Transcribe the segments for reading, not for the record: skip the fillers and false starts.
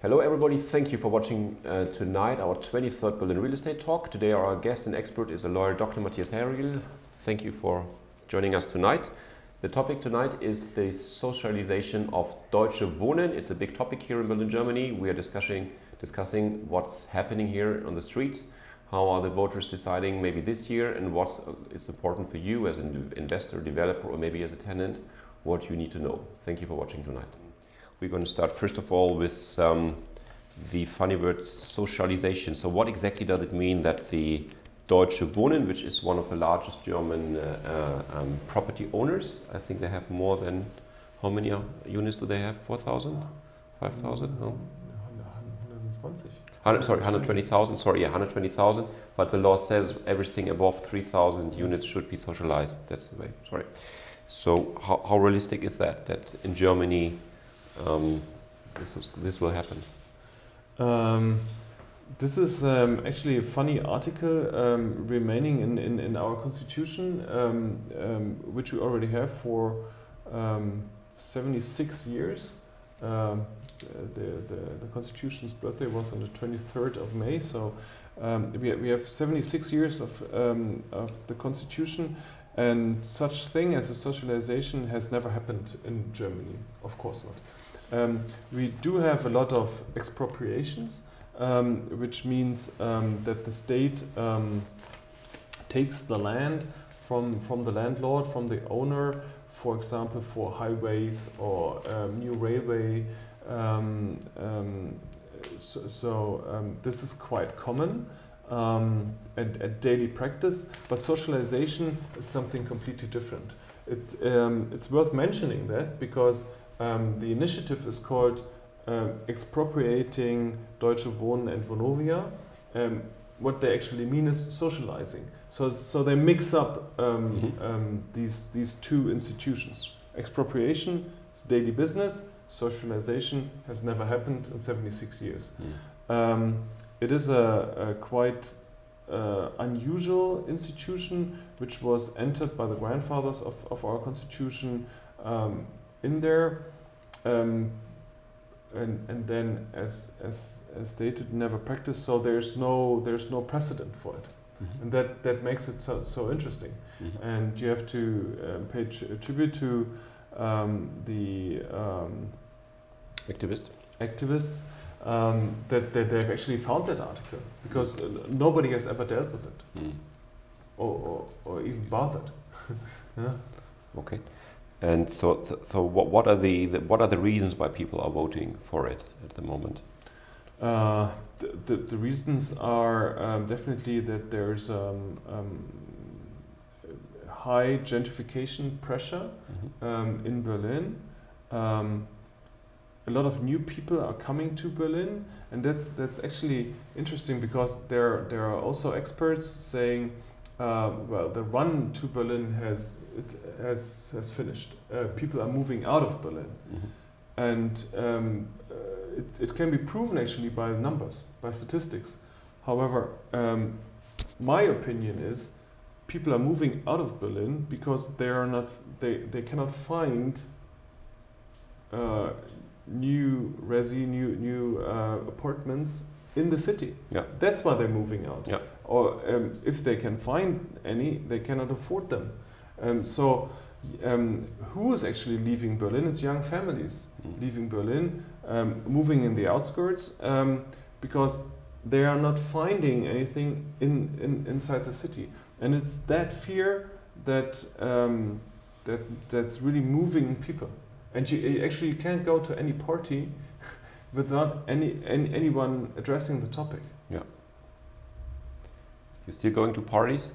Hello everybody, thank you for watching tonight our 23rd Berlin Real Estate Talk. Today our guest and expert is a lawyer, Dr. Matthias Herriel. Thank you for joining us tonight. The topic tonight is the socialization of Deutsche Wohnen. It's a big topic here in Berlin, Germany. We are discussing what's happening here on the street, how are the voters deciding maybe this year, and what is important for you as an investor, developer, or maybe as a tenant, what you need to know. Thank you for watching tonight. We're going to start first of all with the funny word socialization. So what exactly does it mean that the Deutsche Wohnen, which is one of the largest German property owners, I think they have more than, how many units do they have? 4,000? 5,000? No? 120,000, sorry, yeah, 120,000. But the law says everything above 3,000 units should be socialized. That's the way, sorry. So how realistic is that in Germany this will happen? This is actually a funny article remaining in our constitution, which we already have for 76 years. The constitution's birthday was on the 23rd of May, so we have 76 years of the constitution, and such thing as a socialization has never happened in Germany, of course not. We do have a lot of expropriations, which means that the state takes the land from the landlord, from the owner, for example, for highways or new railway. This is quite common at daily practice, but socialization is something completely different. It's worth mentioning that because the initiative is called expropriating Deutsche Wohnen and Vonovia. What they actually mean is socializing. So they mix up these two institutions. Expropriation is daily business. Socialization has never happened in 76 years. It is a quite unusual institution which was entered by the grandfathers of our constitution in there, and then as stated, never practiced. So there's no precedent for it, and that makes it so interesting. And you have to pay tribute to the activists that they've actually found that article, because nobody has ever dealt with it or even bothered. Yeah. Okay. And so what are the reasons why people are voting for it at the moment? The reasons are definitely that there's high gentrification pressure in Berlin. A lot of new people are coming to Berlin, and that's actually interesting, because there are also experts saying, well, the run to Berlin has finished. People are moving out of Berlin, and it can be proven actually by numbers, by statistics. However, my opinion is people are moving out of Berlin because they cannot find new apartments in the city. Yeah. That's why they're moving out. Yeah. Or if they can find any, they cannot afford them. Who is actually leaving Berlin? It's young families leaving Berlin, moving in the outskirts, because they are not finding anything inside the city. And it's that fear that's really moving people. And you actually can't go to any party without anyone addressing the topic. Yeah. You still going to parties?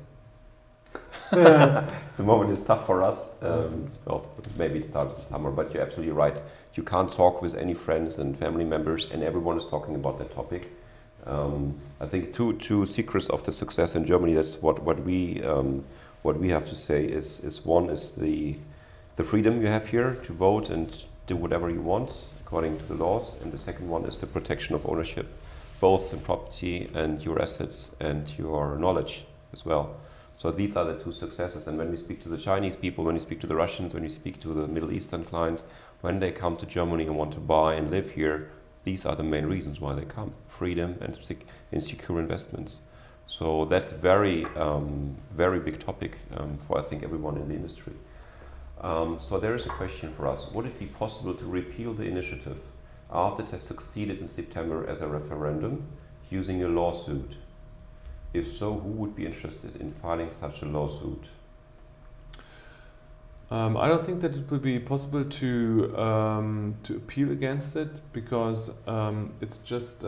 The moment is tough for us. Well, maybe it starts in summer, but you're absolutely right. You can't talk with any friends and family members, and everyone is talking about that topic. I think two secrets of the success in Germany. That's what we have to say is one is the freedom you have here to vote and do whatever you want according to the laws, and the second one is the protection of ownership, both in property and your assets and your knowledge as well. So these are the two successes. And when we speak to the Chinese people, when we speak to the Russians, when we speak to the Middle Eastern clients, when they come to Germany and want to buy and live here, these are the main reasons why they come: freedom and secure investments. So that's very, very big topic for I think everyone in the industry. So there is a question for us: would it be possible to repeal the initiative after it has succeeded in September as a referendum using a lawsuit? If so, who would be interested in filing such a lawsuit? I don't think that it would be possible to appeal against it, because it's just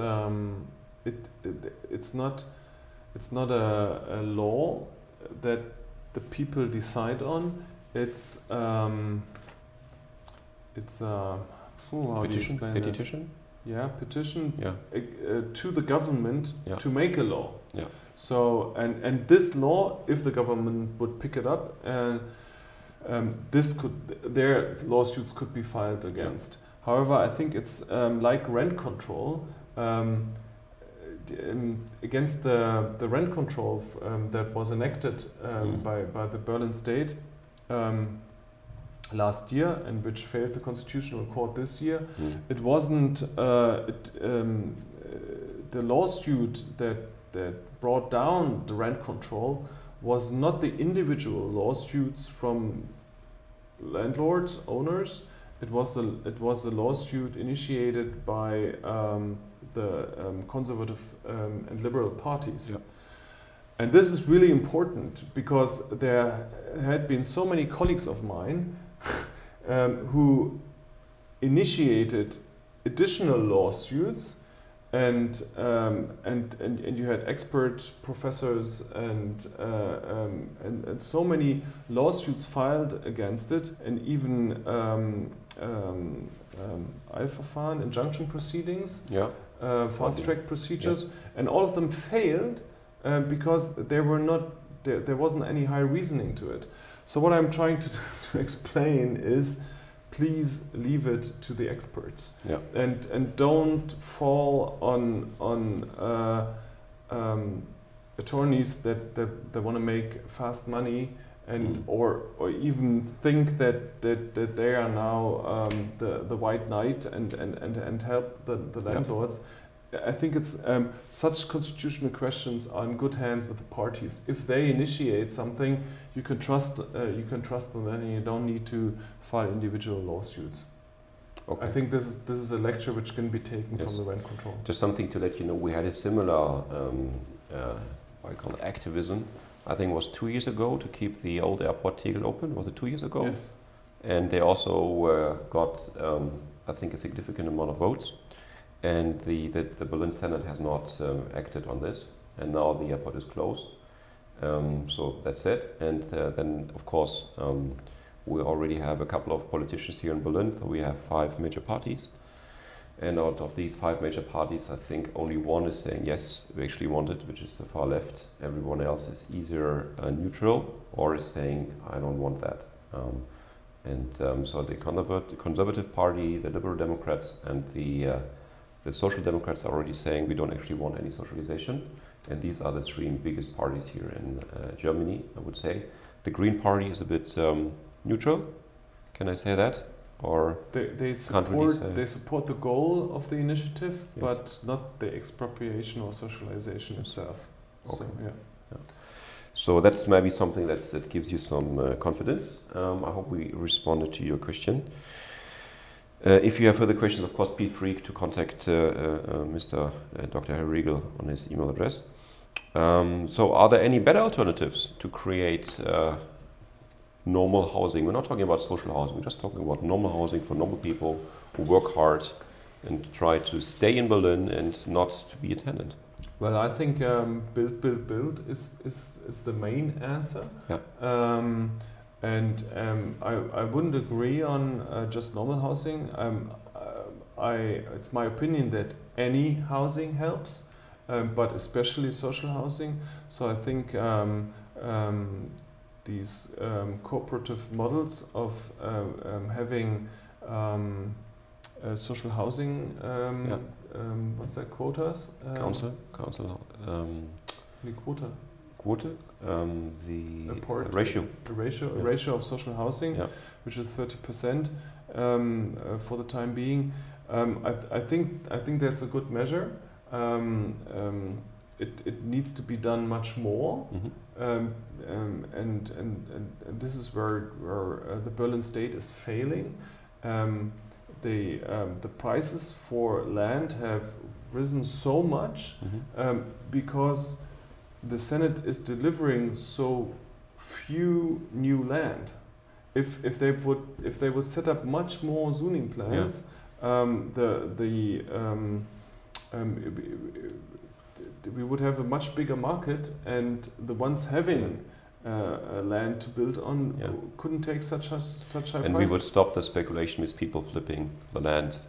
it's not a law that the people decide on. It's a how do you explain that? Petition? Yeah, petition Yeah. To the government Yeah. to make a law. Yeah. So and this law, if the government would pick it up, their lawsuits could be filed against. However, I think it's like rent control. Against the rent control that was enacted by the Berlin state last year, and which failed the Constitutional Court this year. It wasn't the lawsuit that brought down the rent control was not the individual lawsuits from landlords, owners. It was the lawsuit initiated by the conservative and liberal parties. Yeah. And this is really important, because there had been so many colleagues of mine who initiated additional lawsuits, and you had expert professors and so many lawsuits filed against it, and even Eilverfahren, injunction proceedings, yeah. fast-track procedures, yes. And all of them failed because there wasn't any high reasoning to it. So what I'm trying to explain is, please leave it to the experts, yeah. and don't fall on attorneys that want to make fast money, and or even think that they are now the white knight and help the landlords. Yeah. I think it's such constitutional questions are in good hands with the parties. If they initiate something, you can trust them, and you don't need to file individual lawsuits. Okay. I think this is a lecture which can be taken yes. from the rent control. Just something to let you know, we had a similar what I call it, activism. I think it was 2 years ago, to keep the old airport Tegel open. Was it 2 years ago? Yes. And they also got I think a significant amount of votes. And the Berlin Senate has not acted on this, and now the airport is closed. So that's it. And then, of course, we already have a couple of politicians here in Berlin. So we have 5 major parties. And out of these 5 major parties, I think only one is saying, yes, we actually want it, which is the far left. Everyone else is either neutral or is saying, I don't want that. So the Conservative Party, the Liberal Democrats, and the Social Democrats are already saying we don't actually want any socialization, and these are the 3 biggest parties here in Germany, I would say. The Green Party is a bit neutral, can I say that? Or they support the goal of the initiative, yes. but not the expropriation or socialization itself. Okay. So, yeah. Yeah. So that's maybe something that gives you some confidence. I hope we responded to your question. If you have further questions, of course, feel free to contact Mr. Dr. Herr Riegel on his email address. So are there any better alternatives to create normal housing? We're not talking about social housing, we're just talking about normal housing for normal people who work hard and try to stay in Berlin and not to be a tenant. Well, I think build is the main answer. Yeah. I wouldn't agree on just normal housing. It's my opinion that any housing helps, but especially social housing. So I think these cooperative models of having social housing, yeah. What's that, quotas? Council. Quote? The ratio. A ratio of social housing, yeah. which is 30% for the time being. I think that's a good measure. It needs to be done much more, and this is where the Berlin state is failing. The prices for land have risen so much because the Senate is delivering so few new land. If they would set up much more zoning plans, we would have a much bigger market, and the ones having land to build on couldn't take such high prices. And we would stop the speculation with people flipping the land,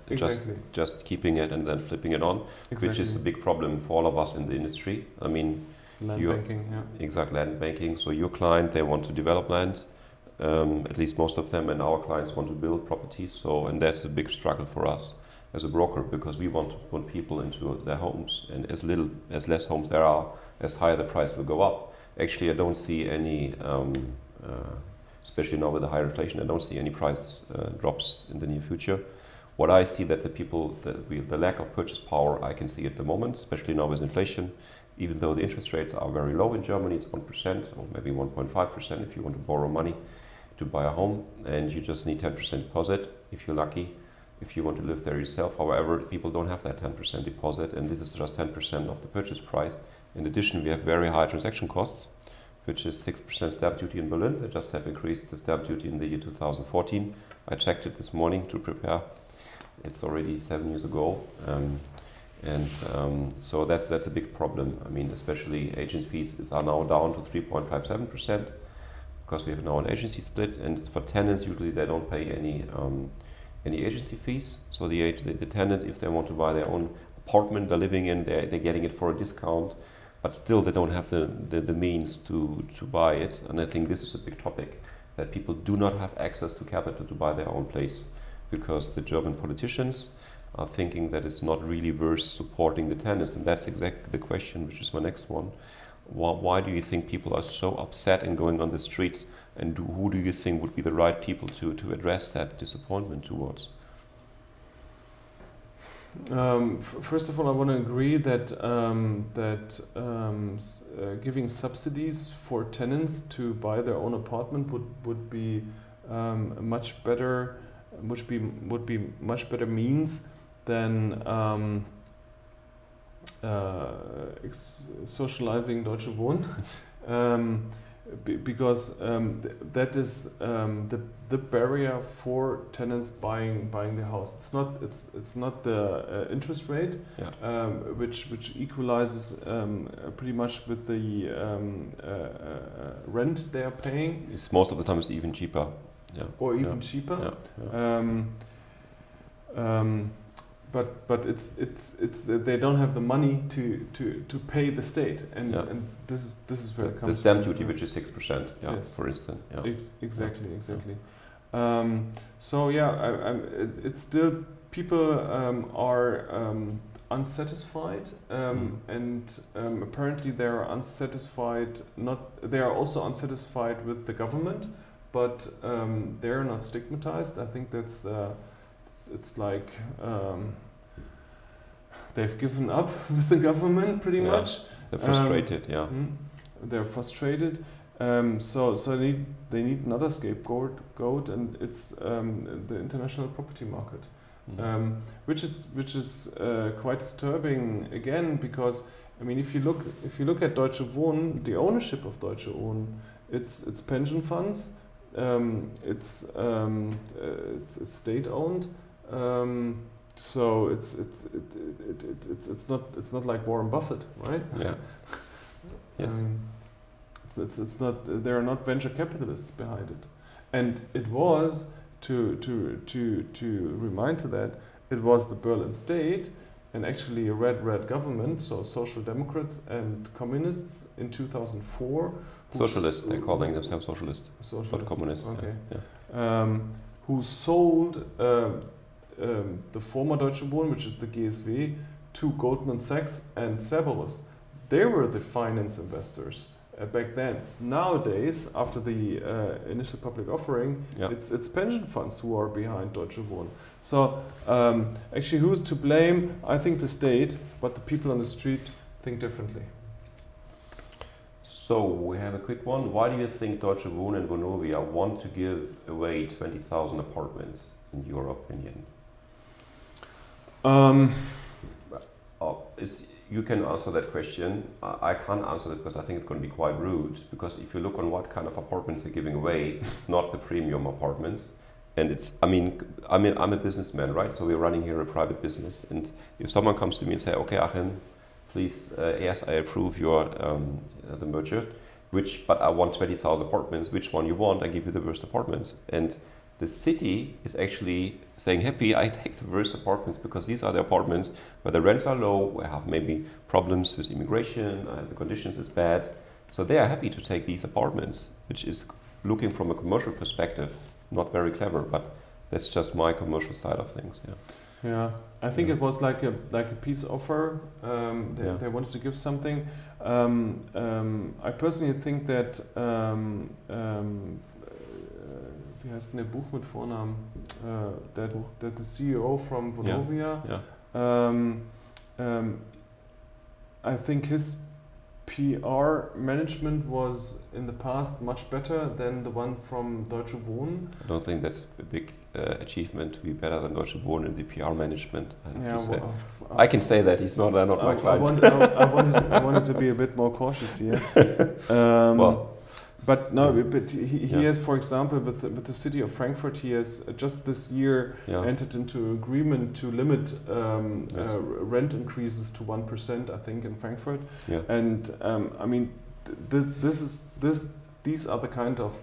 just keeping it and then flipping it on, which is a big problem for all of us in the industry. I mean, land banking, exact land banking. So your client, they want to develop land, at least most of them, and our clients want to build properties. So, and that's a big struggle for us as a broker, because we want to put people into their homes, and as less homes there are, as higher the price will go up. Actually, I don't see any, especially now with the higher inflation, I don't see any price drops in the near future. What I see that the lack of purchase power, I can see at the moment, especially now with inflation, even though the interest rates are very low in Germany, it's 1% or maybe 1.5% if you want to borrow money to buy a home, and you just need 10% deposit if you're lucky, if you want to live there yourself. However, people don't have that 10% deposit, and this is just 10% of the purchase price. In addition, we have very high transaction costs, which is 6% stamp duty in Berlin. They just have increased the stamp duty in the year 2014. I checked it this morning to prepare. It's already 7 years ago. So that's a big problem. I mean, especially agent fees are now down to 3.57%, because we have now an agency split, and for tenants, usually they don't pay any agency fees. So the tenant, if they want to buy their own apartment they're living in, they're getting it for a discount, but still they don't have the means to buy it. And I think this is a big topic, that people do not have access to capital to buy their own place, because the German politicians are thinking that it's not really worth supporting the tenants. And that's exactly the question, which is my next one. Why do you think people are so upset and going on the streets, and who do you think would be the right people to address that disappointment towards? First of all, I want to agree that giving subsidies for tenants to buy their own apartment would be much better means than socializing Deutsche Wohnen, because that is the barrier for tenants buying the house. It's not the interest rate, which equalizes pretty much with the rent they are paying. It's most of the time it's even cheaper. Or even cheaper. But it's they don't have the money to pay the state, and this is where it comes. The stamp duty, which is 6%, yes. For instance. Exactly. So it's still people are unsatisfied, and apparently they are unsatisfied. They are also unsatisfied with the government, but they are not stigmatized. I think that's. It's like they've given up with the government pretty much. They're frustrated, They're frustrated. So they need another scapegoat, and it's the international property market, which is quite disturbing again, because I mean, if you look at Deutsche Wohnen, the ownership of Deutsche Wohnen, it's pension funds, it's state owned. So it's not like Warren Buffett, right? Yeah. Yes. It's not. There are not venture capitalists behind it, and it was to remind to that it was the Berlin state and actually a red government, so social democrats and communists in 2004. Socialists, they're calling themselves socialists, not communists. Okay. Who sold the former Deutsche Wohnen, which is the GSW, to Goldman Sachs and Cerberus. They were the finance investors, back then. Nowadays, after the initial public offering, it's pension funds who are behind Deutsche Wohnen. So actually, who's to blame? I think the state, but the people on the street think differently. So we have a quick one. Why do you think Deutsche Wohnen and Vonovia want to give away 20,000 apartments, in your opinion? You can answer that question. I can't answer that because I think it's going to be quite rude. Because if you look on what kind of apartments they're giving away, it's not the premium apartments. And it's, I'm a businessman, right? So we're running here a private business. And if someone comes to me and say, okay, Achim, please, yes, I approve your the merger, but I want 20,000 apartments. Which one you want? I give you the worst apartments. And the city is actually saying, happy, I take the worst apartments because these are the apartments where the rents are low, where I have maybe problems with immigration, the conditions is bad. So they are happy to take these apartments, which is, looking from a commercial perspective, not very clever, but that's just my commercial side of things. Yeah, I think it was like a peace offer. They wanted to give something. I personally think that wie heißt denn der Buch mit Vornamen? That the CEO from Vonovia. I think his PR management was in the past much better than the one from Deutsche Wohnen. I don't think that's a big achievement to be better than Deutsche Wohnen in the PR management. I can say that they're not my clients. I wanted to be a bit more cautious here. But no, but he has, for example, with the city of Frankfurt, he has just this year entered into an agreement to limit rent increases to 1%, I think, in Frankfurt. And I mean, these are the kind of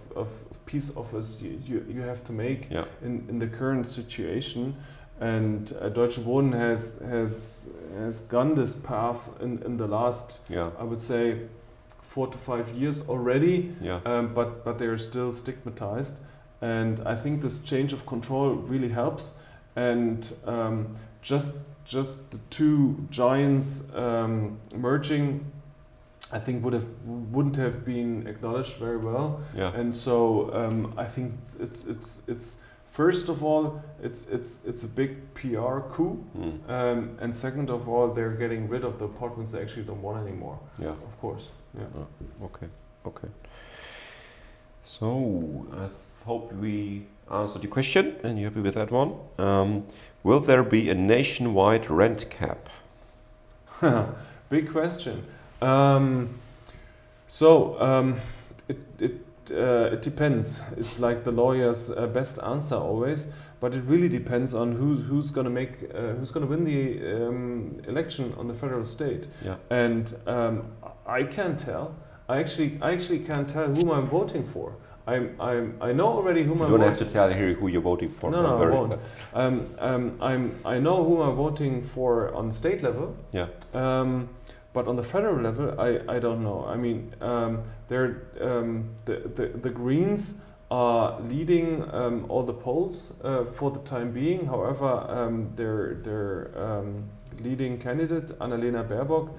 peace offers you have to make in the current situation. And Deutsche Wohnen has gone this path in the last, I would say, 4 to 5 years already, but they're still stigmatized. And I think this change of control really helps. And just the two giants merging, I think wouldn't have been acknowledged very well. And so I think it's first of all it's a big PR coup, and second of all they're getting rid of the apartments they actually don't want anymore. Of course. Okay. So I hope we answered your question and you're happy with that one. Will there be a nationwide rent cap? Big question. It depends. It's like the lawyer's best answer always, but it really depends on who's going to win the election on the federal state. And I can't tell. I actually can't tell whom I'm voting for. I know already whom I'm voting for. You don't have to tell here who you're voting for. No, I won't. I know whom I'm voting for on the state level. But on the federal level, I don't know. I mean, the Greens are leading all the polls for the time being. However, their leading candidate, Annalena Baerbock,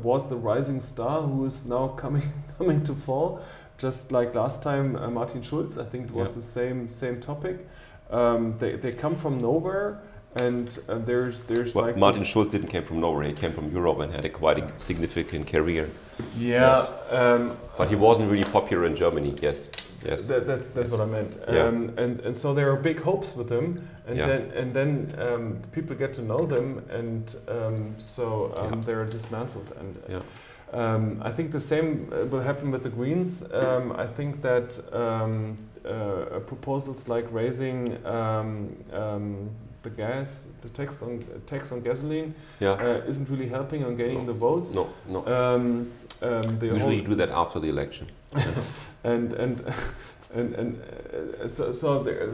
was the rising star who is now coming to fall. Just like last time, Martin Schulz, I think it was the same topic. They come from nowhere. And there's like Martin Schulz didn't come from nowhere. He came from Europe and had quite a significant career. But he wasn't really popular in Germany. Yes. That's what I meant. And so there are big hopes with him, and then people get to know them, and they're dismantled. And I think the same will happen with the Greens. I think that proposals like raising the tax on gasoline isn't really helping on gaining the votes. No. Usually you do that after the election. So there,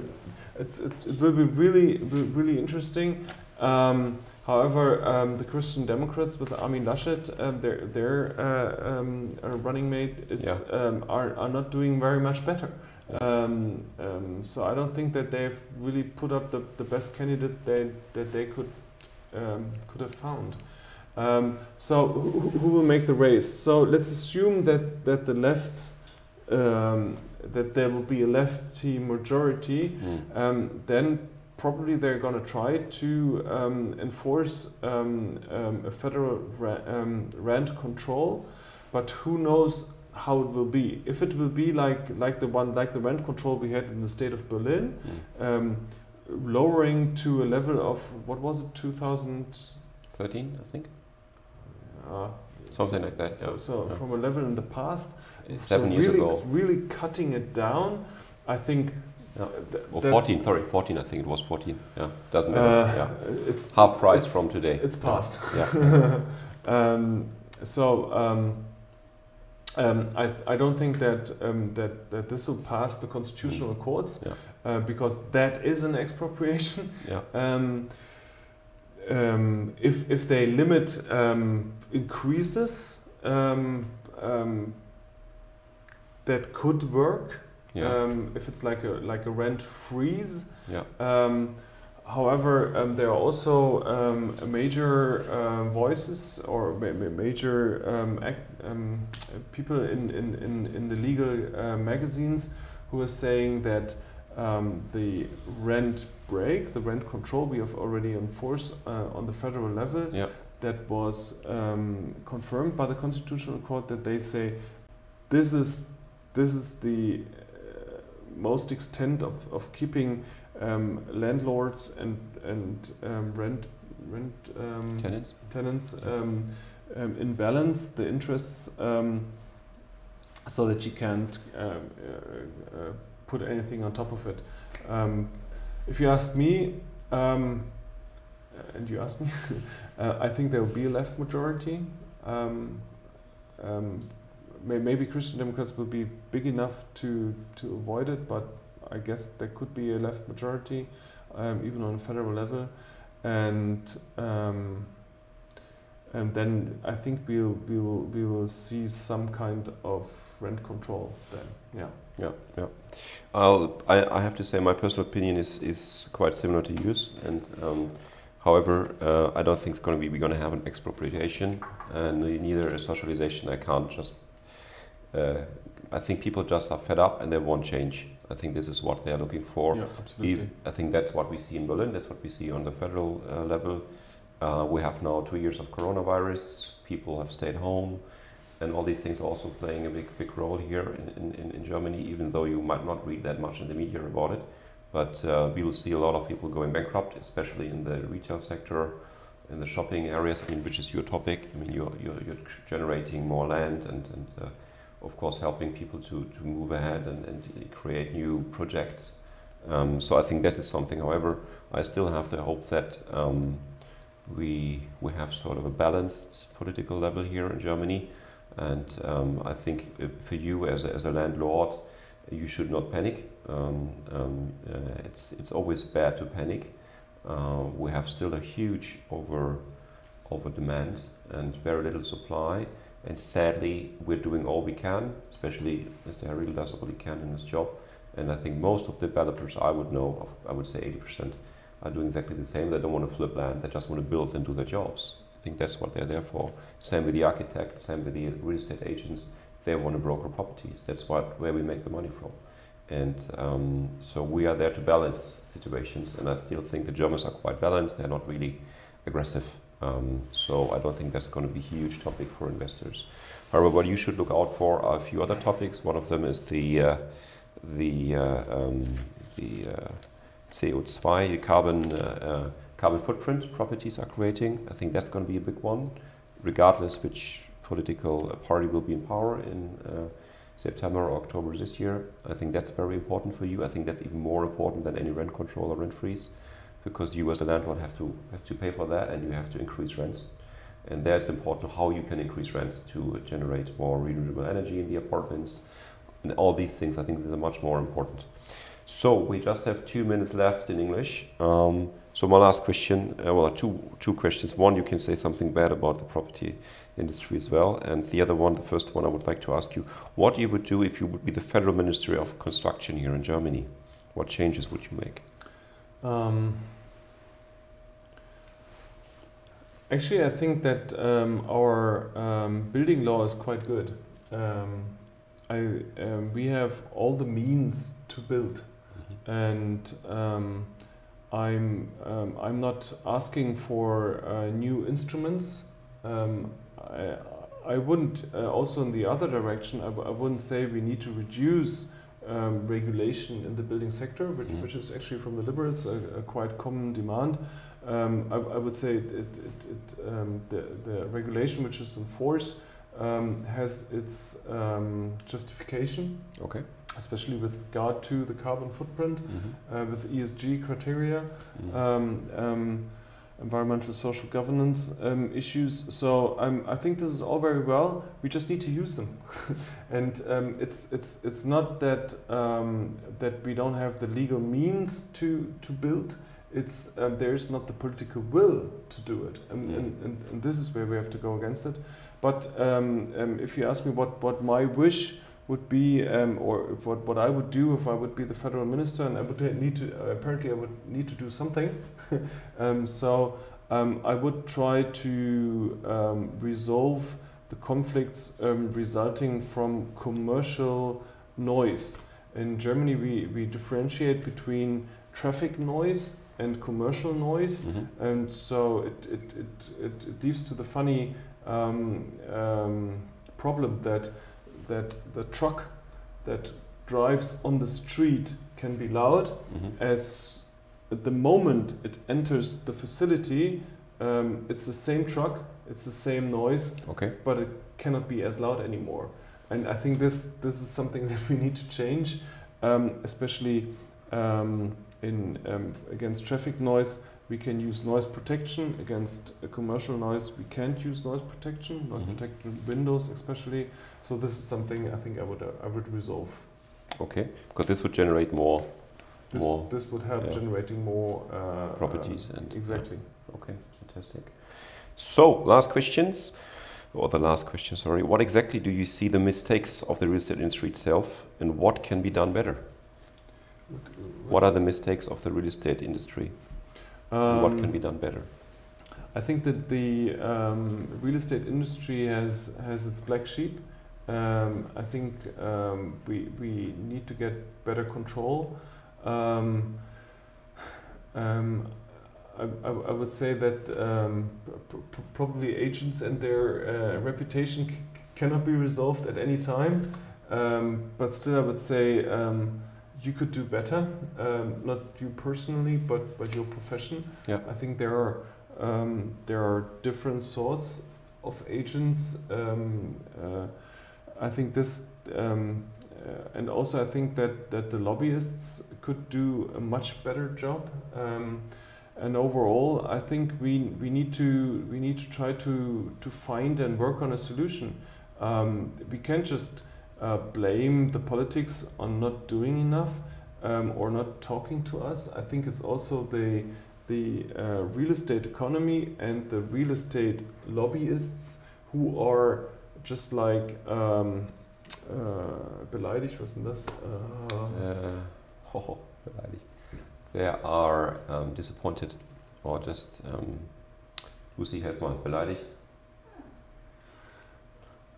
it will be really interesting. However, the Christian Democrats with Armin Laschet, their running mate are not doing very much better. So I don't think that they've really put up the best candidate that they could have found. So who will make the race? So let's assume that the left, that there will be a lefty majority. Then probably they're going to try to enforce a federal rent control, but who knows how it will be? If it will be like the rent control we had in the state of Berlin, lowering to a level of, what was it, 2013, I think. Something like that. So from a level in the past, 7 years ago, really cutting it down. I think. Or 14, sorry, 14. I think it was 14. Yeah, doesn't matter. Yeah. It's half price from today. It's past. Yeah. I don't think that that this will pass the constitutional courts, because that is an expropriation. Yeah. If they limit increases, that could work. Yeah. If it's like a rent freeze. Yeah. However, there are also major voices or major people in the legal magazines who are saying that the rent break, the rent control we have already enforced on the federal level, that was confirmed by the Constitutional Court, that they say this is the most extent of keeping landlords and tenants in balance, the interests, so that you can't put anything on top of it. If you ask me, and you ask me, I think there will be a left majority. Maybe Christian Democrats will be big enough to avoid it, but I guess there could be a left majority, even on a federal level, and then I think we will see some kind of rent control then. Yeah. I have to say my personal opinion is quite similar to yours, and however, I don't think we're going to have an expropriation, and neither a socialization. I can't just. I think people just are fed up and they want change. I think this is what they're looking for. Yeah, absolutely. I think that's what we see in Berlin. That's what we see on the federal level. We have now 2 years of coronavirus. People have stayed home, and all these things are also playing a big role here in Germany. Even though you might not read that much in the media about it, but we will see a lot of people going bankrupt, especially in the retail sector, in the shopping areas. I mean, which is your topic. I mean, you're generating more land and of course, helping people to move ahead and create new projects. So I think this is something. However, I still have the hope that we have sort of a balanced political level here in Germany. And I think for you as a landlord, you should not panic. It's always bad to panic. We have still a huge over demand and very little supply. And sadly, we're doing all we can, especially Mr. Herriegel does all he can in his job. And I think most of the developers I would know, I would say 80%, are doing exactly the same. They don't want to flip land, they just want to build and do their jobs. I think that's what they're there for. Same with the architect, same with the real estate agents. They want to broker properties. That's where we make the money from. And so we are there to balance situations. And I still think the Germans are quite balanced. They're not really aggressive. So I don't think that's going to be a huge topic for investors. However, what you should look out for are a few other topics. One of them is the CO2, the carbon footprint properties are creating. I think that's going to be a big one, regardless which political party will be in power in September or October this year. I think that's very important for you. I think that's even more important than any rent control or rent freeze, because you as a landlord have to pay for that, and you have to increase rents. And there it's important how you can increase rents to generate more renewable energy in the apartments. And all these things, I think, these are much more important. So we just have 2 minutes left in English. So my last question, well, two questions. One, you can say something bad about the property industry as well. And the other one, the first one, I would like to ask you, what you would do if you would be the Federal Ministry of Construction here in Germany? What changes would you make? Actually, I think that our building law is quite good. We have all the means to build, and I'm not asking for new instruments. I wouldn't also in the other direction. I wouldn't say we need to reduce regulation in the building sector, which is actually from the liberals a quite common demand. I would say the regulation which is in force has its justification. Okay. Especially with regard to the carbon footprint, with ESG criteria, environmental social governance issues. So I think this is all very well. We just need to use them, and it's not that that we don't have the legal means to build. It's there's not the political will to do it, and this is where we have to go against it. But if you ask me what my wish would be, or what I would do if I would be the federal minister, and I would need to apparently I would need to do something. So I would try to resolve the conflicts resulting from commercial noise. In Germany, we differentiate between traffic noise and commercial noise, and so it leads to the funny problem that the truck that drives on the street can be loud, as at the moment it enters the facility, it's the same truck, it's the same noise, but it cannot be as loud anymore. And I think this is something that we need to change, especially in against traffic noise. We can use noise protection. Against commercial noise, we can't use noise protection, not protected windows especially. So this is something I think I would resolve. Okay, because this would generate more. This would help generating more properties and exactly. Okay, fantastic. So last questions, or the last question, sorry. What exactly do you see the mistakes of the real estate industry itself, and what can be done better? What are the mistakes of the real estate industry? What can be done better? I think that the real estate industry has its black sheep. I think we need to get better control. I would say that probably agents and their reputation cannot be resolved at any time. But still, I would say you could do better. Not you personally, but your profession. Yeah. I think there are different sorts of agents. I think this, and also I think that the lobbyists could do a much better job. And overall, I think we need to try to find and work on a solution. We can't just blame the politics on not doing enough or not talking to us. I think it's also the real estate economy and the real estate lobbyists who are just like beleidigt, was denn das? Beleidigt. They are disappointed, or just Lucy, help mal, beleidigt.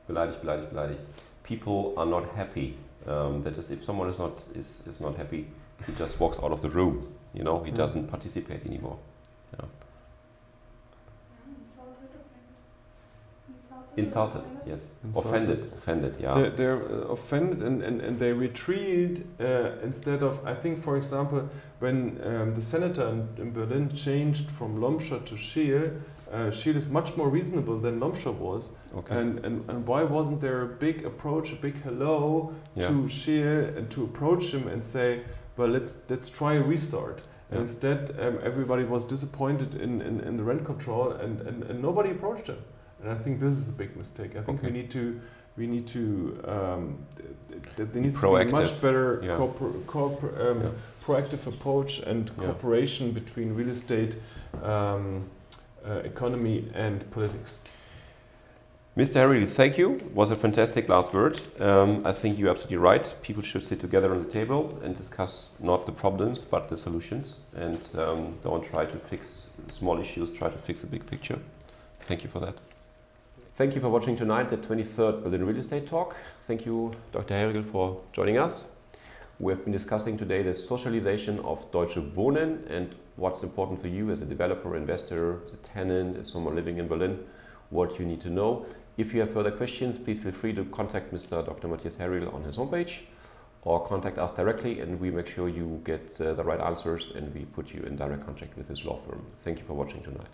Beleidigt. People are not happy. That is, if someone is not happy, he just walks out of the room. You know, he doesn't participate anymore. Yeah. Insulted, yes. Offended, yeah. They're offended and they retreat instead of, I think, for example, when the senator in Berlin changed from Lomscher to Scheel, Scheel is much more reasonable than Lomscher was. Okay. And why wasn't there a big approach, a big hello to Scheel and to approach him and say, well, let's try a restart. And instead, everybody was disappointed in the rent control and nobody approached him. And I think this is a big mistake. I think there needs to be a much better proactive approach and cooperation between real estate, economy and politics. Mr. Harry, thank you. It was a fantastic last word. I think you're absolutely right. People should sit together on the table and discuss not the problems but the solutions, and don't try to fix small issues, try to fix a big picture. Thank you for that. Thank you for watching tonight the 23rd Berlin Real Estate Talk. Thank you, Dr. Herrigel, for joining us. We have been discussing today the socialization of Deutsche Wohnen and what's important for you as a developer, investor, as a tenant, as someone living in Berlin, what you need to know. If you have further questions, please feel free to contact Mr. Dr. Matthias Herrigel on his homepage or contact us directly, and we make sure you get the right answers and we put you in direct contact with his law firm. Thank you for watching tonight.